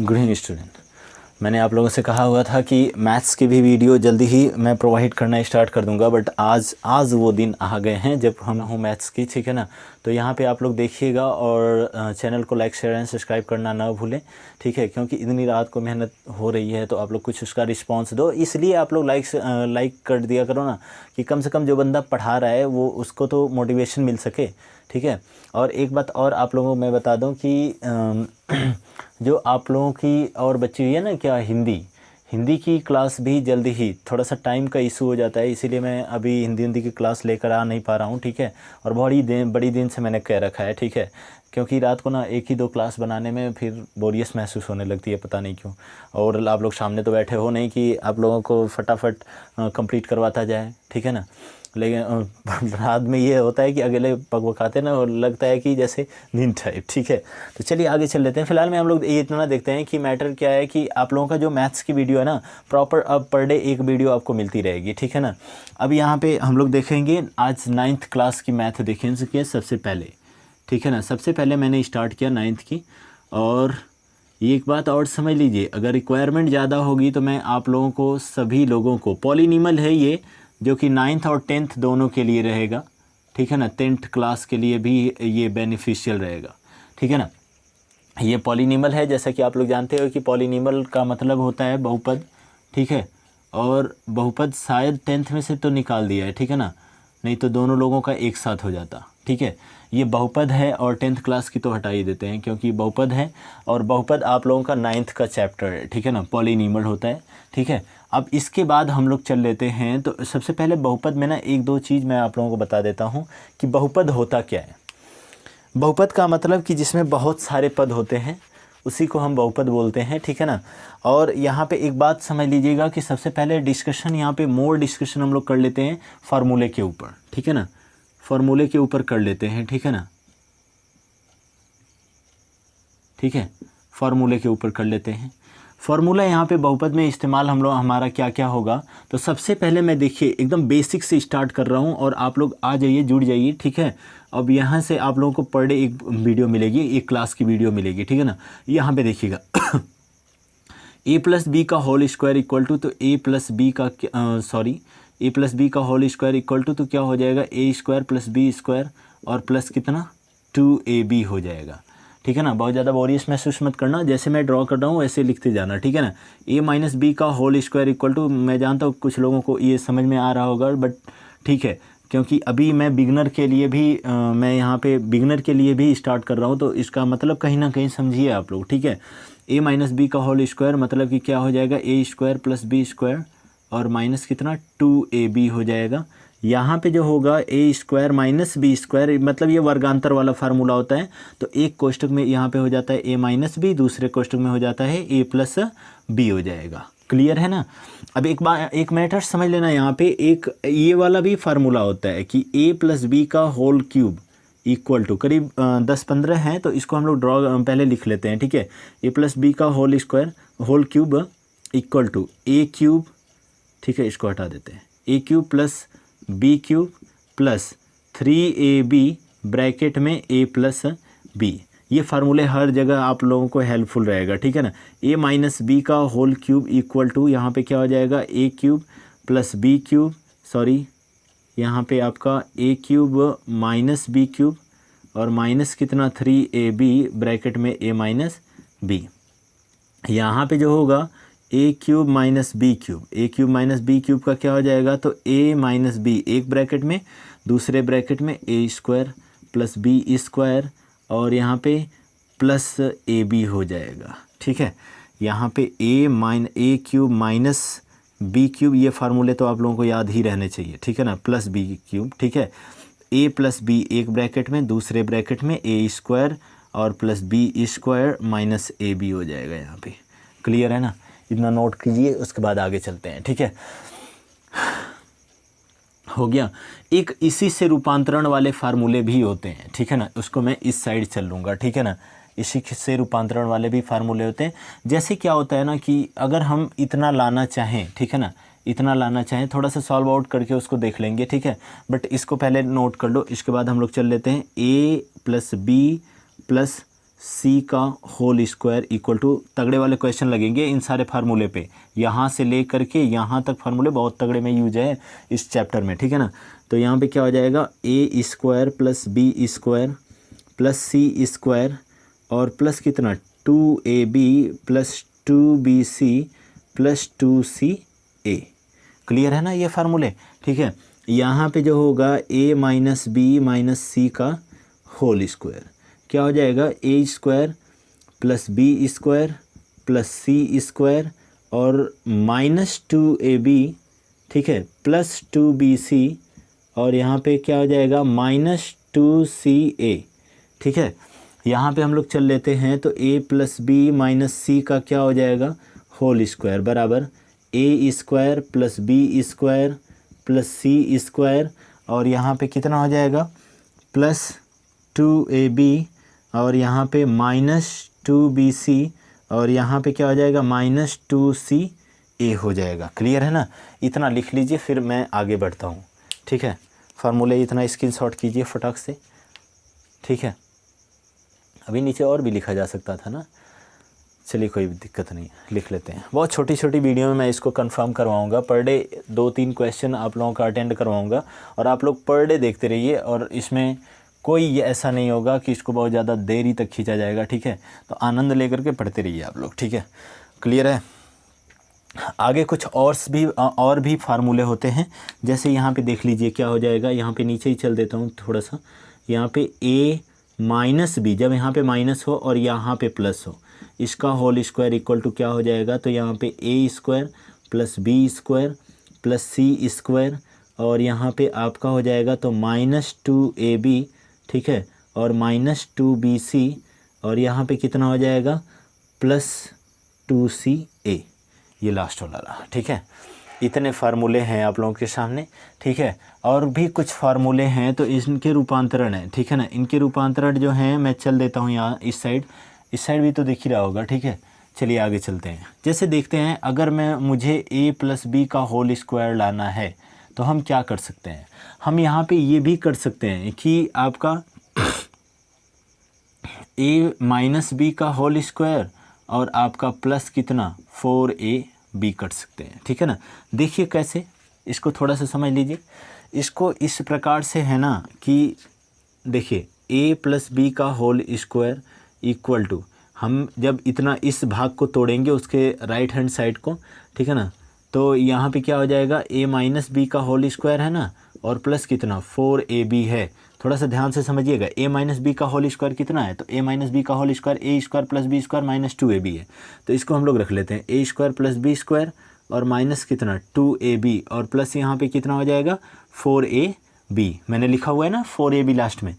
Green student, मैंने आप लोगों से कहा हुआ था कि मैथ्स की भी वीडियो जल्दी ही मैं प्रोवाइड करना स्टार्ट कर दूंगा, बट आज वो दिन आ गए हैं जब हम हूँ मैथ्स की, ठीक है ना। तो यहाँ पे आप लोग देखिएगा और चैनल को लाइक शेयर एंड सब्सक्राइब करना ना भूलें, ठीक है, क्योंकि इतनी रात को मेहनत हो रही है तो आप लोग कुछ उसका रिस्पांस दो। इसलिए आप लोग लाइक कर दिया करो ना, कि कम से कम जो बंदा पढ़ा रहा है वो उसको तो मोटिवेशन मिल सके, ठीक है। और एक बात और आप लोगों को मैं बता दूं कि जो आप लोगों की और बची हुई है ना क्या, हिंदी की क्लास भी जल्दी ही, थोड़ा सा टाइम का इशू हो जाता है, इसीलिए मैं अभी हिंदी की क्लास लेकर आ नहीं पा रहा हूँ, ठीक है। और बड़ी दिन से मैंने कह रखा है, ठीक है, क्योंकि रात को ना एक ही दो क्लास बनाने में फिर बोरियस महसूस होने लगती है, पता नहीं क्यों। और आप लोग सामने तो बैठे हो नहीं कि आप लोगों को फटाफट कंप्लीट करवाता जाए, ठीक है ना। लेकिन रात में ये होता है कि अकेले पकपकाते ना, और लगता है कि जैसे नींद टाइप, ठीक है। तो चलिए आगे चल लेते हैं। फिलहाल में हम लोग ये इतना देखते हैं कि मैटर क्या है कि आप लोगों का जो मैथ्स की वीडियो है ना, प्रॉपर अब पर डे एक वीडियो आपको मिलती रहेगी, ठीक है ना। अब यहाँ पे हम लोग देखेंगे आज 9th क्लास की मैथ देखें सके सबसे पहले, ठीक है ना। सबसे पहले मैंने स्टार्ट किया 9th की। और ये एक बात और समझ लीजिए, अगर रिक्वायरमेंट ज़्यादा होगी तो मैं आप लोगों को, सभी लोगों को, पॉलीनिमल है ये, जो कि 9th और 10th दोनों के लिए रहेगा, ठीक है ना। 10th क्लास के लिए भी ये बेनिफिशियल रहेगा, ठीक है ना। ये पॉलीनिमल है, जैसा कि आप लोग जानते हो कि पॉलीनिमल का मतलब होता है बहुपद, ठीक है। और बहुपद शायद 10th में से तो निकाल दिया है, ठीक है ना, नहीं तो दोनों लोगों का एक साथ हो जाता, ठीक है। ये बहुपद है और 10th क्लास की तो हटा ही देते हैं, क्योंकि बहुपद है, और बहुपद आप लोगों का 9th का चैप्टर है, ठीक है ना, पॉलीनिमल होता है, ठीक है। अब इसके बाद हम लोग चल लेते हैं। तो सबसे पहले बहुपद में ना एक दो चीज़ मैं आप लोगों को बता देता हूँ कि बहुपद होता क्या है। बहुपद का मतलब कि जिसमें बहुत सारे पद होते हैं, उसी को हम बहुपद बोलते हैं, ठीक है ना। और यहाँ पे एक बात समझ लीजिएगा कि सबसे पहले डिस्कशन, यहाँ पे मोर डिस्कशन हम लोग कर लेते हैं फार्मूले के ऊपर, ठीक है ना, फार्मूले के ऊपर कर लेते हैं, ठीक है ना, ठीक है, फार्मूले के ऊपर कर लेते हैं। फार्मूला यहाँ पे बहुपद में इस्तेमाल हम लोग, हमारा क्या क्या होगा। तो सबसे पहले मैं देखिए एकदम बेसिक से स्टार्ट कर रहा हूँ, और आप लोग आ जाइए, जुड़ जाइए, ठीक है। अब यहाँ से आप लोगों को पर डे एक वीडियो मिलेगी, एक क्लास की वीडियो मिलेगी, ठीक है ना। यहाँ पे देखिएगा ए प्लस बी का होल स्क्वायर इक्वल टू, तो ए प्लस बी का ए प्लस बी का होल स्क्वायर इक्वल टू, तो क्या हो जाएगा, A square plus B square, और प्लस कितना, 2ab हो जाएगा, ठीक है ना। बहुत ज़्यादा बोरियस महसूस मत करना, जैसे मैं ड्रॉ कर रहा हूँ वैसे लिखते जाना, ठीक है ना। a माइनस बी का होल स्क्वायर इक्वल टू, मैं जानता हूँ कुछ लोगों को ये समझ में आ रहा होगा, बट ठीक है, क्योंकि अभी मैं बिगनर के लिए भी मैं यहाँ पे बिगनर के लिए भी स्टार्ट कर रहा हूँ, तो इसका मतलब कहीं ना कहीं समझिए आप लोग, ठीक है। a माइनस बी का होल स्क्वायर मतलब कि क्या हो जाएगा, a square plus B square, और माइनस कितना, 2ab हो जाएगा। यहाँ पे जो होगा A square minus B square, मतलब ये वर्गांतर वाला फार्मूला होता है। तो एक कोष्टक में यहाँ पे हो जाता है ए माइनस बी, दूसरे कोष्टक में हो जाता है ए प्लस बी हो जाएगा। क्लियर है ना। अब एक मैटर समझ लेना, यहाँ पे एक ये वाला भी फार्मूला होता है कि ए प्लस बी का होल क्यूब इक्वल टू, करीब 10-15 हैं, तो इसको हम लोग ड्रॉ पहले लिख लेते हैं, ठीक है। ए प्लस बी का whole square whole cube equal to A cube, ठीक है, इसको हटा देते हैं, A cube plus B cube plus 3ab bracket में a प्लस बी। ये फार्मूले हर जगह आप लोगों को हेल्पफुल रहेगा, ठीक है ना। a माइनस बी का होल क्यूब इक्वल टू, यहाँ पे क्या हो जाएगा, a cube plus B cube, यहाँ पे आपका a cube minus B cube, और माइनस कितना, 3ab ब्रैकेट में a माइनस बी। यहाँ पे जो होगा ए क्यूब माइनस बी क्यूब, ए क्यूब माइनस बी क्यूब का क्या हो जाएगा, तो ए माइनस बी एक ब्रैकेट में, दूसरे ब्रैकेट में A square plus B square, और यहाँ पे प्लस ए बी हो जाएगा, ठीक है। यहाँ पे ए क्यूब माइनस बी क्यूब, ये फार्मूले तो आप लोगों को याद ही रहने चाहिए, ठीक है ना, प्लस बी क्यूब, ठीक है। ए प्लस बी एक ब्रैकेट में, दूसरे ब्रैकेट में ए स्क्वायर और plus B square minus A B हो जाएगा यहाँ पे। क्लियर है ना, इतना नोट कीजिए, उसके बाद आगे चलते हैं, ठीक है। हो गया। एक इसी से रूपांतरण वाले फार्मूले भी होते हैं, ठीक है ना, उसको मैं इस साइड चल लूँगा, ठीक है ना। इसी से रूपांतरण वाले भी फार्मूले होते हैं। जैसे क्या होता है ना कि अगर हम इतना लाना चाहें, ठीक है ना, इतना लाना चाहें, थोड़ा सा सॉल्व आउट करके उसको देख लेंगे, ठीक है। बट इसको पहले नोट कर लो, इसके बाद हम लोग चल लेते हैं a प्लस बी प्लस सी का होल स्क्वायर इक्वल टू, तगड़े वाले क्वेश्चन लगेंगे इन सारे फार्मूले पे, यहाँ से ले करके यहाँ तक फार्मूले बहुत तगड़े में यूज है इस चैप्टर में, ठीक है ना। तो यहाँ पे क्या हो जाएगा, A square plus B square plus C square और प्लस कितना 2ab plus 2bc plus 2ca। Clear है ना ये फार्मूले, ठीक है। यहाँ पे जो होगा a minus B minus C का होल स्क्वायर क्या हो जाएगा, A square plus B square plus C square और माइनस 2ab, ठीक है, प्लस 2bc और यहाँ पे क्या हो जाएगा माइनस 2ca, ठीक है। यहाँ पे हम लोग चल लेते हैं तो a plus B minus C का क्या हो जाएगा होल स्क्वायर बराबर A square plus B square plus C square और यहाँ पे कितना हो जाएगा प्लस 2ab और यहाँ पे माइनस 2bc और यहाँ पे क्या हो जाएगा माइनस 2ca हो जाएगा। क्लियर है ना, इतना लिख लीजिए फिर मैं आगे बढ़ता हूँ, ठीक है। फार्मूले इतना स्क्रीनशॉट कीजिए फटाक से, ठीक है। अभी नीचे और भी लिखा जा सकता था ना, चलिए कोई दिक्कत नहीं, लिख लेते हैं। बहुत छोटी छोटी वीडियो में मैं इसको कंफर्म करवाऊंगा, पर डे 2-3 क्वेश्चन आप लोगों का अटेंड करवाऊंगा और आप लोग पर डे देखते रहिए और इसमें कोई ऐसा नहीं होगा कि इसको बहुत ज़्यादा देरी तक खींचा जाएगा, ठीक है। तो आनंद लेकर के पढ़ते रहिए आप लोग, ठीक है। क्लियर है। आगे कुछ और भी फार्मूले होते हैं, जैसे यहाँ पे देख लीजिए क्या हो जाएगा, यहाँ पे नीचे ही चल देता हूँ थोड़ा सा। यहाँ पे a माइनस बी, जब यहाँ पे माइनस हो और यहाँ पे प्लस हो, इसका होल स्क्वायर इक्वल टू क्या हो जाएगा, तो यहाँ पे A square plus B square plus C square और यहाँ पे आपका हो जाएगा तो माइनस 2ab, ठीक है, और माइनस 2bc और यहाँ पे कितना हो जाएगा प्लस 2ca, ये लास्ट वाला रहा, ठीक है। इतने फार्मूले हैं आप लोगों के सामने, ठीक है। और भी कुछ फार्मूले हैं तो इनके रूपांतरण है, ठीक है ना। इनके रूपांतरण जो हैं मैं चल देता हूँ यहाँ इस साइड भी तो दिख ही रहा होगा, ठीक है। चलिए आगे चलते हैं। जैसे देखते हैं अगर मुझे a प्लस बी का होल स्क्वायर लाना है तो हम क्या कर सकते हैं, हम यहाँ पे ये भी कर सकते हैं कि आपका a माइनस बी का होल स्क्वायर और आपका प्लस कितना 4ab कर सकते हैं, ठीक है ना। देखिए कैसे, इसको थोड़ा सा समझ लीजिए। इसको इस प्रकार से है ना कि देखिए a प्लस बी का होल स्क्वायर इक्वल टू, हम जब इतना इस भाग को तोड़ेंगे उसके राइट हैंड साइड को, ठीक है ना, तो यहाँ पे क्या हो जाएगा a माइनस बी का होल स्क्वायर है ना और प्लस कितना 4ab है। थोड़ा सा ध्यान से समझिएगा, a माइनस बी का होल स्क्वायर कितना है, तो a माइनस बी का whole square a square plus B square minus 2ab है। तो इसको हम लोग रख लेते हैं a square plus B square और माइनस कितना 2ab और प्लस यहाँ पे कितना हो जाएगा 4ab, मैंने लिखा हुआ है ना 4ab लास्ट में।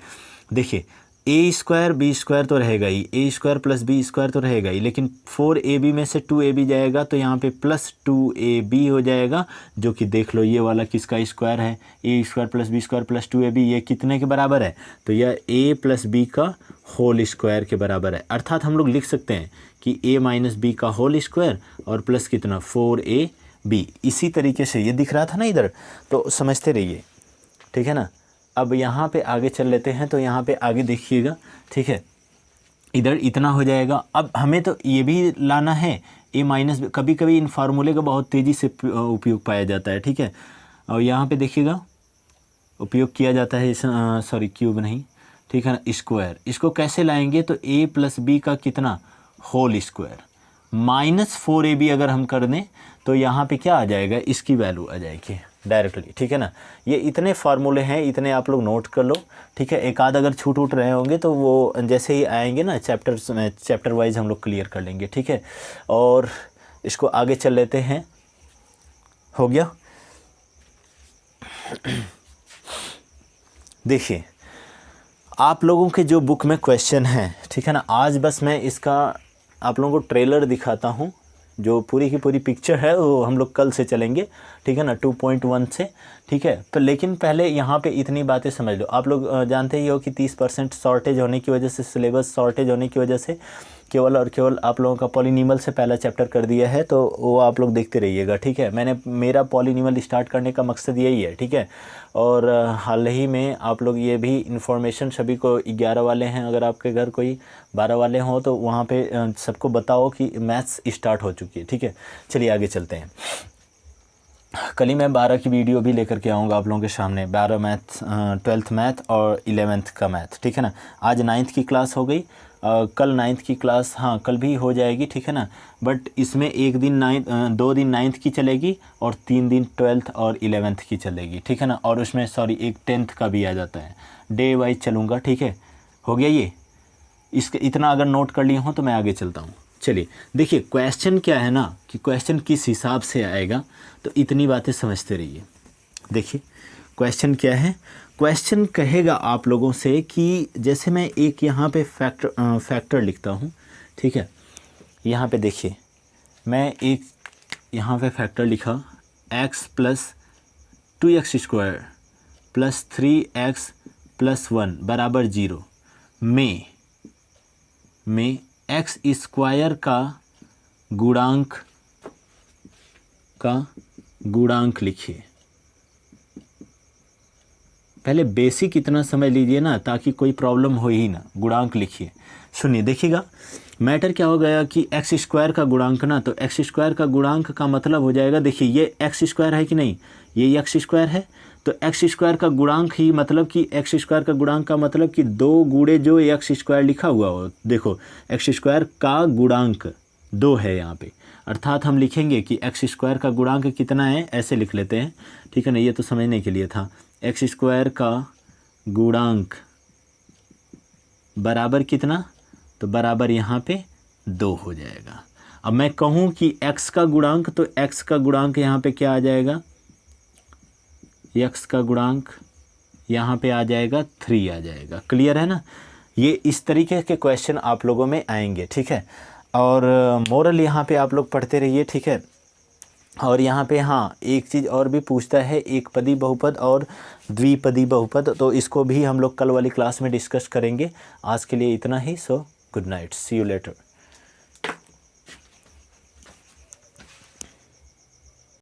देखिए a स्क्वायर बी स्क्वायर तो रहेगा ही, a square plus B square तो रहेगा ही, लेकिन 4ab में से 2ab जाएगा तो यहाँ पे प्लस 2ab हो जाएगा, जो कि देख लो ये वाला किसका स्क्वायर है, a square plus B square plus 2ab, ये कितने के बराबर है, तो यह a प्लस बी का होल स्क्वायर के बराबर है। अर्थात हम लोग लिख सकते हैं कि a माइनस बी का होल स्क्वायर और प्लस कितना 4ab। इसी तरीके से ये दिख रहा था ना इधर, तो समझते रहिए, ठीक है ना। अब यहाँ पे आगे चल लेते हैं, तो यहाँ पे आगे देखिएगा, ठीक है, इधर इतना हो जाएगा। अब हमें तो ये भी लाना है a माइनस, कभी कभी इन फार्मूले का बहुत तेज़ी से उपयोग पाया जाता है, ठीक है। और यहाँ पे देखिएगा उपयोग किया जाता है सॉरी क्यूब नहीं, ठीक है ना, स्क्वायर। इसको कैसे लाएंगे, तो a प्लस बी का कितना होल स्क्वायर माइनस 4ab अगर हम कर दें तो यहाँ पे क्या आ जाएगा, इसकी वैल्यू आ जाएगी डायरेक्टली, ठीक है ना। ये इतने फार्मूले हैं, इतने आप लोग नोट कर लो, ठीक है। एक आध अगर छूट उठ रहे होंगे तो वो जैसे ही आएंगे ना चैप्टर वाइज हम लोग क्लियर कर लेंगे, ठीक है। और इसको आगे चल लेते हैं, हो गया। देखिए आप लोगों के जो बुक में क्वेश्चन हैं, ठीक है ना, आज बस मैं इसका आप लोगों को ट्रेलर दिखाता हूँ, जो पूरी की पूरी पिक्चर है वो हम लोग कल से चलेंगे, ठीक है ना, 2.1 से, ठीक है। तो लेकिन पहले यहाँ पे इतनी बातें समझ लो। आप लोग जानते ही हो कि 30% शॉर्टेज होने की वजह से, सिलेबस शॉर्टेज होने की वजह से केवल और केवल आप लोगों का पॉलिनिमल से पहला चैप्टर कर दिया है, तो वो आप लोग देखते रहिएगा, ठीक है। मेरा पॉलिनिमल स्टार्ट करने का मकसद यही है, ठीक है। और हाल ही में आप लोग ये भी इन्फॉर्मेशन सभी को 11 वाले हैं, अगर आपके घर कोई 12 वाले हों तो वहाँ पे सबको बताओ कि मैथ्स स्टार्ट हो चुकी है, ठीक है। चलिए आगे चलते हैं। कल ही मैं 12 की वीडियो भी लेकर के आऊँगा आप लोगों के सामने, 12 मैथ, 12th मैथ और 11th का मैथ, ठीक है ना। आज 9th की क्लास हो गई, कल 9th की क्लास, हाँ कल भी हो जाएगी, ठीक है ना। बट इसमें एक दिन 2 दिन 9th की चलेगी और 3 दिन 12th और 11th की चलेगी, ठीक है ना। और उसमें सॉरी एक 10th का भी आ जाता है, डे वाइज चलूँगा, ठीक है। हो गया ये, इसके इतना अगर नोट कर लिए हों तो मैं आगे चलता हूँ। चलिए देखिए क्वेश्चन क्या है ना, कि क्वेश्चन किस हिसाब से आएगा, तो इतनी बातें समझते रहिए। देखिए क्वेश्चन क्या है, क्वेश्चन कहेगा आप लोगों से कि जैसे मैं एक यहाँ पे फैक्टर लिखता हूँ, ठीक है। यहाँ पे देखिए मैं एक यहाँ पे फैक्टर लिखा, x + 2x² + 3x + 1 = 0 में x² का गुणांक लिखिए। पहले बेसिक इतना समझ लीजिए ना, ताकि कोई प्रॉब्लम हो ही ना। गुणांक लिखिए, सुनिए देखिएगा मैटर क्या हो गया कि x² का गुणांक ना, तो x² का गुणांक का मतलब हो जाएगा, देखिए ये x² है कि नहीं, ये x² है, तो x² का गुणांक ही मतलब कि x² का गुणांक का मतलब कि 2 गुणे जो x² लिखा हुआ हो, देखो x² का गुणांक 2 है यहाँ पे, अर्थात हम लिखेंगे कि x² का गुणांक कितना है, ऐसे लिख लेते हैं, ठीक है ना। ये तो समझने के लिए था, x² का गुणांक बराबर कितना, तो बराबर यहाँ पे 2 हो जाएगा। अब मैं कहूँ कि x का गुणांक, तो x का गुणांक यहाँ पे क्या आ जाएगा, x का गुणांक यहाँ पे आ जाएगा 3 आ जाएगा। क्लियर है ना। ये इस तरीके के क्वेश्चन आप लोगों में आएंगे, ठीक है। और मोरल यहाँ पे आप लोग पढ़ते रहिए, ठीक है। और यहाँ पे हाँ एक चीज़ और भी पूछता है, एक पदी बहुपद और द्विपदी बहुपद, तो इसको भी हम लोग कल वाली क्लास में डिस्कस करेंगे। आज के लिए इतना ही, so good night, see you letter.